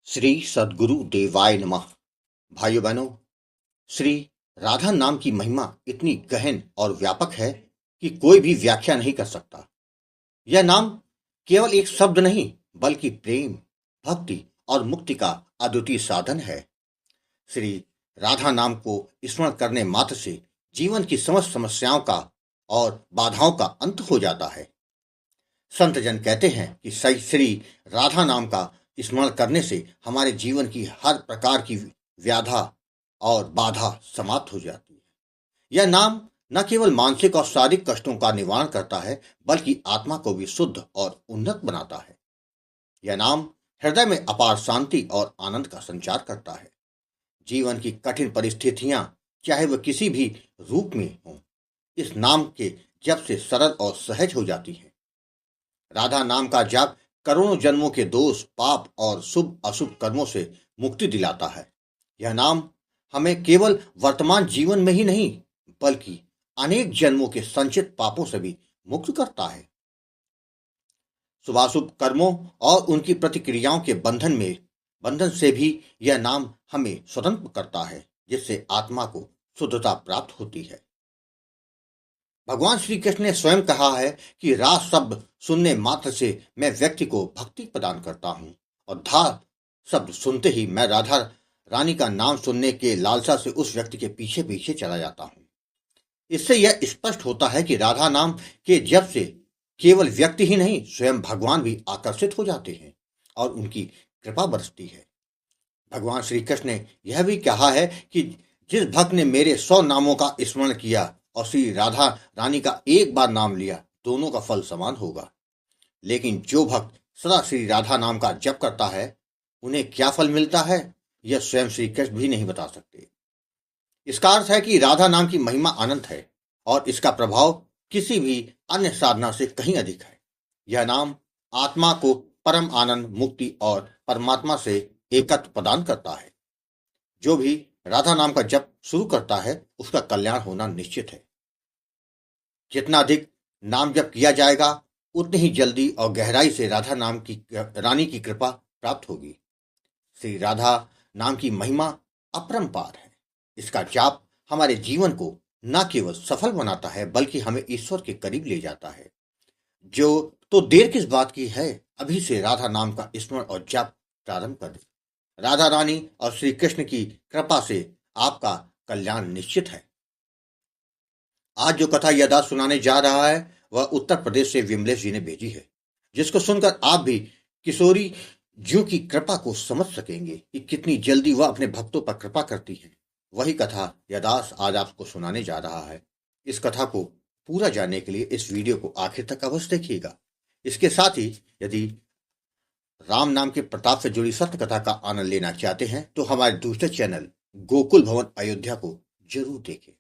श्री सद्गुरु देवाय नमः। भाइयों बहनों, श्री राधा नाम की महिमा इतनी गहन और व्यापक है कि कोई भी व्याख्या नहीं कर सकता। यह नाम केवल एक शब्द नहीं बल्कि प्रेम, भक्ति और मुक्ति का अद्वितीय साधन है। श्री राधा नाम को स्मरण करने मात्र से जीवन की समस्त समस्याओं का और बाधाओं का अंत हो जाता है। संत जन कहते हैं कि सही श्री राधा नाम का स्मरण करने से हमारे जीवन की हर प्रकार की व्याधा और बाधा समाप्त हो जाती है। यह नाम न केवल मानसिक और शारीरिक कष्टों का निवारण करता है बल्कि आत्मा को भी शुद्ध और उन्नत बनाता है। यह नाम हृदय में अपार शांति और आनंद का संचार करता है। जीवन की कठिन परिस्थितियां चाहे वह किसी भी रूप में हों, इस नाम के जप से सरल और सहज हो जाती है। राधा नाम का जाप करोड़ों जन्मों के दोष, पाप और शुभ अशुभ कर्मों से मुक्ति दिलाता है। यह नाम हमें केवल वर्तमान जीवन में ही नहीं बल्कि अनेक जन्मों के संचित पापों से भी मुक्त करता है। शुभाशुभ कर्मों और उनकी प्रतिक्रियाओं के बंधन से भी यह नाम हमें स्वतंत्र करता है, जिससे आत्मा को शुद्धता प्राप्त होती है। भगवान श्री कृष्ण ने स्वयं कहा है कि रा शब्द सुनने मात्र से मैं व्यक्ति को भक्ति प्रदान करता हूँ और धा शब्द सुनते ही मैं राधा रानी का नाम सुनने के लालसा से उस व्यक्ति के पीछे पीछे चला जाता हूँ। इससे यह स्पष्ट होता है कि राधा नाम के जप से केवल व्यक्ति ही नहीं, स्वयं भगवान भी आकर्षित हो जाते हैं और उनकी कृपा बरसती है। भगवान श्री कृष्ण ने यह भी कहा है कि जिस भक्त ने मेरे 100 नामों का स्मरण किया और श्री राधा रानी का एक बार नाम लिया, दोनों का फल समान होगा। लेकिन जो भक्त सदा श्री राधा नाम का जप करता है, उन्हें क्या फल मिलता है, यह स्वयं श्री कृष्ण भी नहीं बता सकते। इसका अर्थ है कि राधा नाम की महिमा अनंत है और इसका प्रभाव किसी भी अन्य साधना से कहीं अधिक है। यह नाम आत्मा को परम आनंद, मुक्ति और परमात्मा से एकत्व प्रदान करता है। जो भी राधा नाम का जप शुरू करता है, उसका कल्याण होना निश्चित है। जितना अधिक नाम जप किया जाएगा, उतनी ही जल्दी और गहराई से राधा नाम की रानी की कृपा प्राप्त होगी। श्री राधा नाम की महिमा अपरंपार है। इसका जाप हमारे जीवन को न केवल सफल बनाता है बल्कि हमें ईश्वर के करीब ले जाता है। जो तो देर किस बात की है, अभी से राधा नाम का स्मरण और जाप प्रारंभ कर दे। राधा रानी और श्री कृष्ण की कृपा से आपका कल्याण निश्चित है। आज जो कथा यदा सुनाने जा रहा है वह उत्तर प्रदेश से विमलेश जी ने भेजी है, जिसको सुनकर आप भी किशोरी ज्यों की कृपा को समझ सकेंगे कि कितनी जल्दी वह अपने भक्तों पर कृपा करती है। वही कथा यदास आज आपको सुनाने जा रहा है। इस कथा को पूरा जानने के लिए इस वीडियो को आखिर तक अवश्य देखिएगा। इसके साथ ही यदि राम नाम के प्रताप से जुड़ी सत्य कथा का आनंद लेना चाहते हैं तो हमारे दूसरे चैनल गोकुल भवन अयोध्या को जरूर देखें।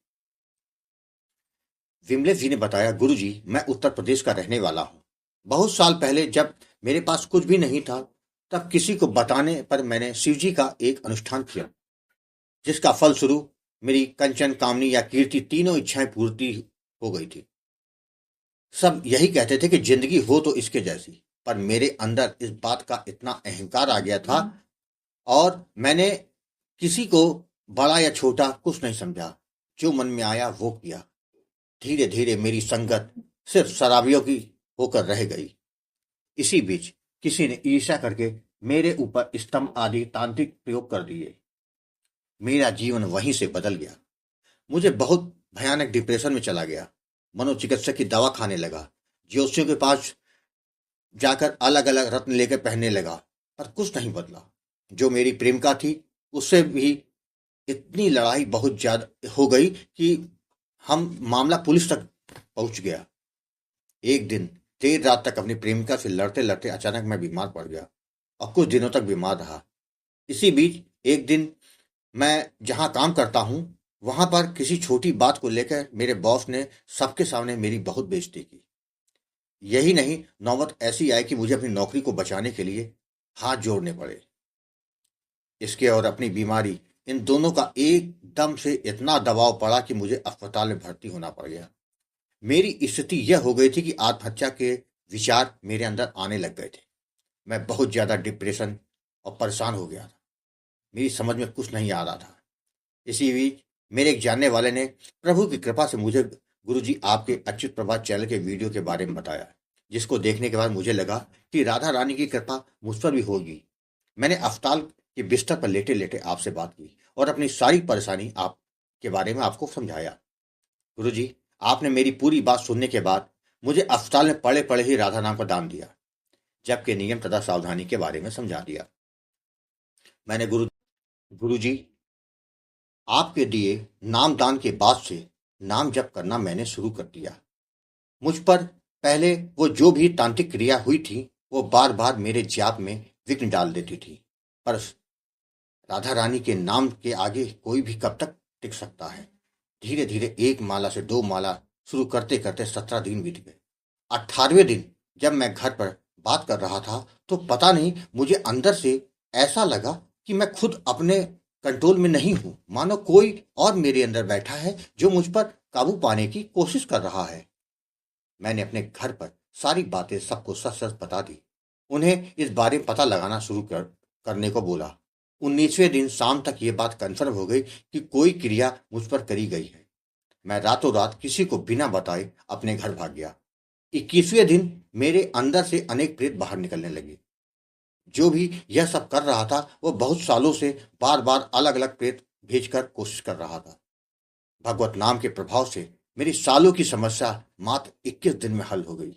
विमलेश जी ने बताया, गुरुजी, मैं उत्तर प्रदेश का रहने वाला हूँ। बहुत साल पहले जब मेरे पास कुछ भी नहीं था, तब किसी को बताने पर मैंने शिव जी का एक अनुष्ठान किया, जिसका फलस्वरूप मेरी कंचन, कामनी या कीर्ति तीनों इच्छाएं पूर्ति हो गई थी। सब यही कहते थे कि जिंदगी हो तो इसके जैसी, पर मेरे अंदर इस बात का इतना अहंकार आ गया था और मैंने किसी को बड़ा या छोटा कुछ नहीं समझा। जो मन में आया वो किया। धीरे धीरे मेरी संगत सिर्फ शराबियों की होकर रह गई। इसी बीच किसी ने ईर्ष्या करके मेरे ऊपर स्तंभ आदि तांत्रिक प्रयोग कर दिए। मेरा जीवन वहीं से बदल गया। मुझे बहुत भयानक डिप्रेशन में चला गया। मनोचिकित्सक की दवा खाने लगा। ज्योतिषियों के पास जाकर अलग अलग रत्न लेकर पहनने लगा, पर कुछ नहीं बदला। जो मेरी प्रेमिका थी, उससे भी इतनी लड़ाई बहुत ज्यादा हो गई कि मामला पुलिस तक पहुंच गया। एक दिन देर रात तक अपनी प्रेमिका से लड़ते लड़ते अचानक मैं बीमार पड़ गया और कुछ दिनों तक बीमार रहा। इसी बीच एक दिन मैं जहां काम करता हूं, वहां पर किसी छोटी बात को लेकर मेरे बॉस ने सबके सामने मेरी बहुत बेइज्जती की। यही नहीं, नौबत ऐसी आई कि मुझे अपनी नौकरी को बचाने के लिए हाथ जोड़ने पड़े। इसके और अपनी बीमारी, इन दोनों का एकदम से इतना दबाव पड़ा कि मुझे अस्पताल में भर्ती होना पड़ गया। मेरी स्थिति यह हो गई थी कि आत्महत्या के विचार मेरे अंदर आने लग गए थे। मैं बहुत ज्यादा डिप्रेशन और परेशान हो गया था। मेरी समझ में कुछ नहीं आ रहा था। इसी बीच मेरे एक जानने वाले ने प्रभु की कृपा से मुझे गुरुजी आपके अच्युत प्रभात चैनल के वीडियो के बारे में बताया, जिसको देखने के बाद मुझे लगा कि राधा रानी की कृपा मुझ पर भी होगी। मैंने अस्पताल के बिस्तर पर लेटे लेटे आपसे बात की और अपनी सारी परेशानी आपके बारे में आपको समझाया। गुरुजी, आपने मेरी पूरी बात सुनने के बाद मुझे अस्पताल में पड़े पड़े ही राधा नाम का दान दिया, जबकि नियम तथा सावधानी के बारे में समझा दिया। मैंने गुरुजी आपके दिए नाम दान के बाद से नाम जप करना मैंने शुरू कर दिया। मुझ पर पहले वो जो भी तांत्रिक क्रिया हुई थी वो बार बार मेरे जाप में विघ्न डाल देती थी, पर राधा रानी के नाम के आगे कोई भी कब तक टिक सकता है। धीरे धीरे एक माला से 2 माला शुरू करते करते 17 दिन बीत गए। 18वें दिन जब मैं घर पर बात कर रहा था तो पता नहीं मुझे अंदर से ऐसा लगा कि मैं खुद अपने कंट्रोल में नहीं हूं, मानो कोई और मेरे अंदर बैठा है जो मुझ पर काबू पाने की कोशिश कर रहा है। मैंने अपने घर पर सारी बातें सबको सच सच बता दी। उन्हें इस बारे में पता लगाना शुरू करने को बोला। 19वें दिन शाम तक ये बात कंफर्म हो गई कि कोई क्रिया मुझ पर करी गई है। मैं रातों रात किसी को बिना बताए अपने घर भाग गया। 21वें दिन मेरे अंदर से अनेक प्रेत बाहर निकलने लगे। जो भी यह सब कर रहा था वो बहुत सालों से बार बार अलग अलग प्रेत भेजकर कोशिश कर रहा था। भगवत नाम के प्रभाव से मेरी सालों की समस्या मात्र 21 दिन में हल हो गई।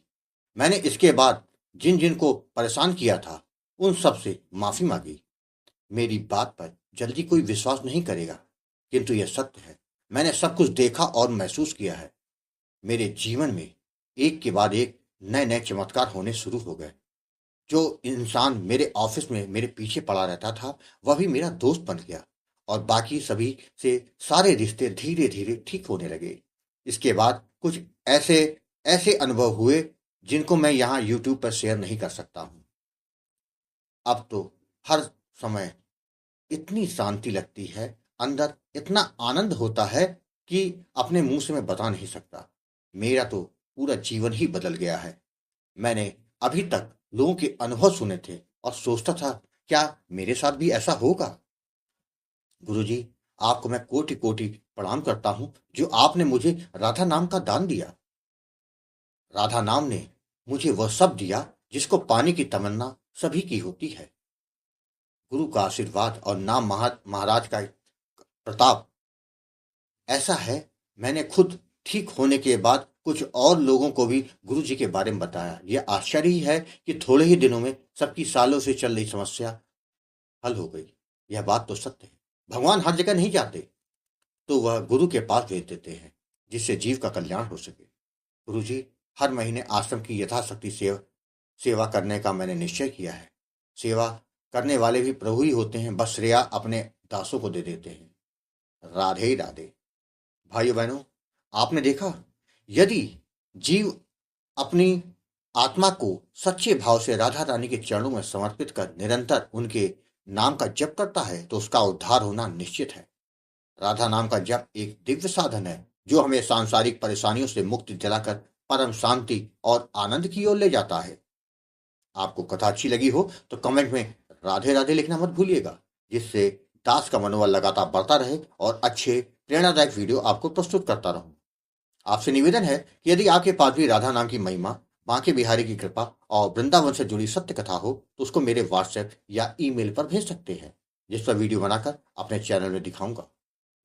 मैंने इसके बाद जिन जिन को परेशान किया था उन सब से माफी मांगी। मेरी बात पर जल्दी कोई विश्वास नहीं करेगा, किंतु यह सत्य है। मैंने सब कुछ देखा और महसूस किया है। मेरे जीवन में एक के बाद एक नए नए चमत्कार होने शुरू हो गए। जो इंसान मेरे ऑफिस में मेरे पीछे पड़ा रहता था वह भी मेरा दोस्त बन गया और बाकी सभी से सारे रिश्ते धीरे धीरे ठीक होने लगे। इसके बाद कुछ ऐसे ऐसे अनुभव हुए जिनको मैं यहाँ यूट्यूब पर शेयर नहीं कर सकता हूँ। अब तो हर समय इतनी शांति लगती है, अंदर इतना आनंद होता है कि अपने मुंह से मैं बता नहीं सकता। मेरा तो पूरा जीवन ही बदल गया है। मैंने अभी तक लोगों के अनुभव सुने थे और सोचता था क्या मेरे साथ भी ऐसा होगा। गुरुजी, आपको मैं कोटि कोटि प्रणाम करता हूं जो आपने मुझे राधा नाम का दान दिया। राधा नाम ने मुझे वह सब दिया जिसको पाने की तमन्ना सभी की होती है। गुरु का आशीर्वाद और नाम महाराज का प्रताप ऐसा है। मैंने खुद ठीक होने के बाद कुछ और लोगों को भी गुरु जी के बारे में बताया। यह आश्चर्य ही है कि थोड़े ही दिनों में सबकी सालों से चल रही समस्या हल हो गई। यह बात तो सत्य है। भगवान हर जगह नहीं जाते तो वह गुरु के पास भेज देते हैं जिससे जीव का कल्याण हो सके। गुरु जी, हर महीने आश्रम की यथाशक्ति सेवा करने का मैंने निश्चय किया है। सेवा करने वाले भी प्रभु ही होते हैं, बस श्रेया अपने दासों को दे देते हैं। राधे ही राधे। भाइयों बहनों, आपने देखा, यदि जीव अपनी आत्मा को सच्चे भाव से राधा रानी के चरणों में समर्पित कर निरंतर उनके नाम का जप करता है तो उसका उद्धार होना निश्चित है। राधा नाम का जप एक दिव्य साधन है जो हमें सांसारिक परेशानियों से मुक्ति दिलाकर परम शांति और आनंद की ओर ले जाता है। आपको कथा अच्छी लगी हो तो कमेंट में राधे राधे लिखना मत भूलिएगा, जिससे दास का मनोबल लगातार बढ़ता रहे और अच्छे प्रेरणादायक वीडियो आपको प्रस्तुत करता रहूं। आपसे निवेदन है कि यदि आपके पास भी राधा नाम की महिमा, बांके बिहारी की कृपा और वृंदावन से जुड़ी सत्य कथा हो तो उसको मेरे व्हाट्सएप या ईमेल पर भेज सकते हैं, जिस पर वीडियो बनाकर अपने चैनल में दिखाऊंगा।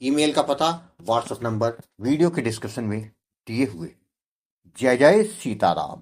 ईमेल का पता, व्हाट्सएप नंबर वीडियो के डिस्क्रिप्शन में दिए हुए। जय जय सीताराम।